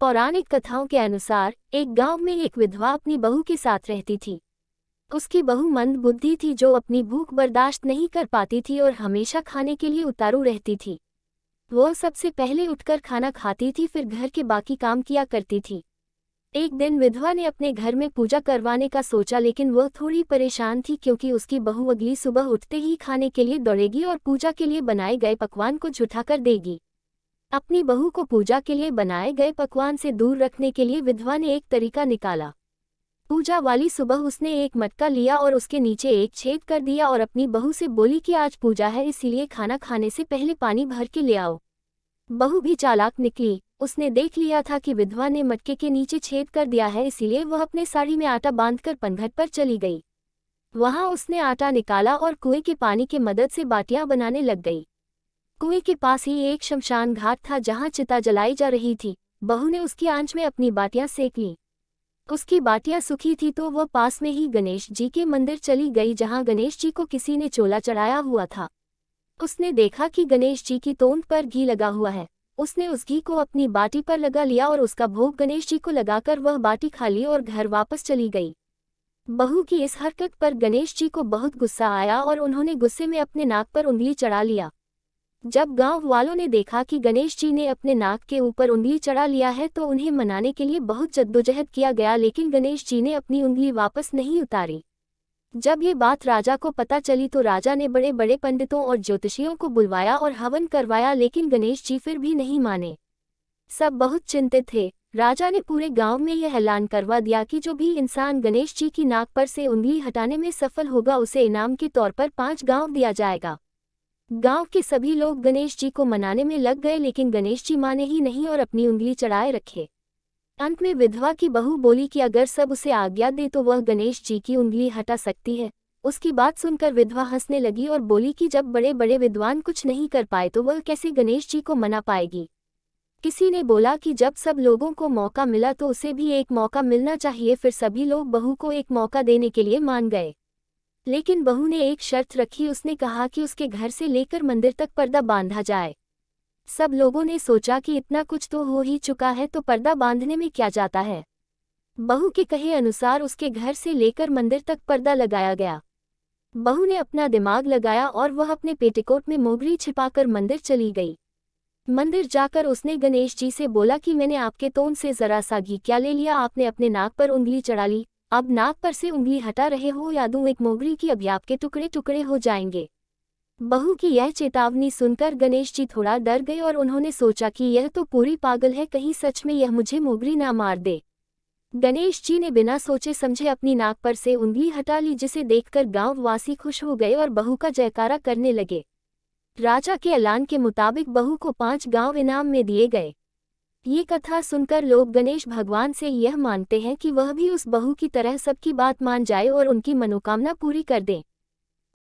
पौराणिक कथाओं के अनुसार एक गांव में एक विधवा अपनी बहू के साथ रहती थी। उसकी बहू मंद बुद्धि थी जो अपनी भूख बर्दाश्त नहीं कर पाती थी और हमेशा खाने के लिए उतारू रहती थी। वो सबसे पहले उठकर खाना खाती थी, फिर घर के बाकी काम किया करती थी। एक दिन विधवा ने अपने घर में पूजा करवाने का सोचा, लेकिन वह थोड़ी परेशान थी क्योंकि उसकी बहू अगली सुबह उठते ही खाने के लिए दौड़ेगी और पूजा के लिए बनाए गए पकवान को झुठा कर देगी। अपनी बहू को पूजा के लिए बनाए गए पकवान से दूर रखने के लिए विधवा ने एक तरीका निकाला। पूजा वाली सुबह उसने एक मटका लिया और उसके नीचे एक छेद कर दिया और अपनी बहू से बोली कि आज पूजा है, इसीलिए खाना खाने से पहले पानी भर के ले आओ। बहू भी चालाक निकली। उसने देख लिया था कि विधवा ने मटके के नीचे छेद कर दिया है, इसीलिए वह अपने साड़ी में आटा बांधकर पनघट पर चली गई। वहां उसने आटा निकाला और कुएं के पानी की मदद से बाटियां बनाने लग गई। कुएं के पास ही एक शमशान घाट था जहां चिता जलाई जा रही थी। बहू ने उसकी आंच में अपनी बाटियां सेक लीं। उसकी बाटियां सूखी थी तो वह पास में ही गणेश जी के मंदिर चली गई, जहां गणेश जी को किसी ने चोला चढ़ाया हुआ था। उसने देखा कि गणेश जी की तोंद पर घी लगा हुआ है। उसने उस घी को अपनी बाटी पर लगा लिया और उसका भोग गणेश जी को लगाकर वह बाटी खा ली और घर वापस चली गई। बहू की इस हरकत पर गणेश जी को बहुत गुस्सा आया और उन्होंने गुस्से में अपने नाक पर उंगली चढ़ा लिया। जब गांव वालों ने देखा कि गणेश जी ने अपने नाक के ऊपर उंगली चढ़ा लिया है तो उन्हें मनाने के लिए बहुत जद्दोजहद किया गया, लेकिन गणेश जी ने अपनी उंगली वापस नहीं उतारी। जब ये बात राजा को पता चली तो राजा ने बड़े बड़े पंडितों और ज्योतिषियों को बुलवाया और हवन करवाया, लेकिन गणेश जी फिर भी नहीं माने। सब बहुत चिंतित थे। राजा ने पूरे गांव में यह ऐलान करवा दिया कि जो भी इंसान गणेश जी की नाक पर से उंगली हटाने में सफल होगा उसे इनाम के तौर पर 5 गांव दिया जाएगा। गांव के सभी लोग गणेश जी को मनाने में लग गए, लेकिन गणेश जी माने ही नहीं और अपनी उंगली चढ़ाए रखे। अंत में विधवा की बहू बोली कि अगर सब उसे आज्ञा दे तो वह गणेश जी की उंगली हटा सकती है। उसकी बात सुनकर विधवा हंसने लगी और बोली कि जब बड़े बड़े विद्वान कुछ नहीं कर पाए तो वह कैसे गणेश जी को मना पाएगी। किसी ने बोला कि जब सब लोगों को मौका मिला तो उसे भी एक मौका मिलना चाहिए। फिर सभी लोग बहू को एक मौका देने के लिए मान गए, लेकिन बहू ने एक शर्त रखी। उसने कहा कि उसके घर से लेकर मंदिर तक पर्दा बांधा जाए। सब लोगों ने सोचा कि इतना कुछ तो हो ही चुका है तो पर्दा बांधने में क्या जाता है। बहू के कहे अनुसार उसके घर से लेकर मंदिर तक पर्दा लगाया गया। बहू ने अपना दिमाग लगाया और वह अपने पेटीकोट में मोगरी छिपाकर मंदिर चली गई। मंदिर जाकर उसने गणेश जी से बोला कि मैंने आपके तोंद से जरा सा घी क्या ले लिया, आपने अपने नाक पर उंगली चढ़ा ली। अब नाक पर से उंगली हटा रहे हो या दूं एक मोगरी की, अभी आपके टुकड़े टुकड़े हो जाएंगे। बहू की यह चेतावनी सुनकर गणेश जी थोड़ा डर गए और उन्होंने सोचा कि यह तो पूरी पागल है, कहीं सच में यह मुझे मोगरी ना मार दे। गणेश जी ने बिना सोचे समझे अपनी नाक पर से उंगली हटा ली, जिसे देखकर गांव वासी खुश हो गए और बहू का जयकारा करने लगे। राजा के ऐलान के मुताबिक बहू को 5 गांव इनाम में दिए गए। ये कथा सुनकर लोग गणेश भगवान से यह मांगते हैं कि वह भी उस बहू की तरह सबकी बात मान जाए और उनकी मनोकामना पूरी कर दें।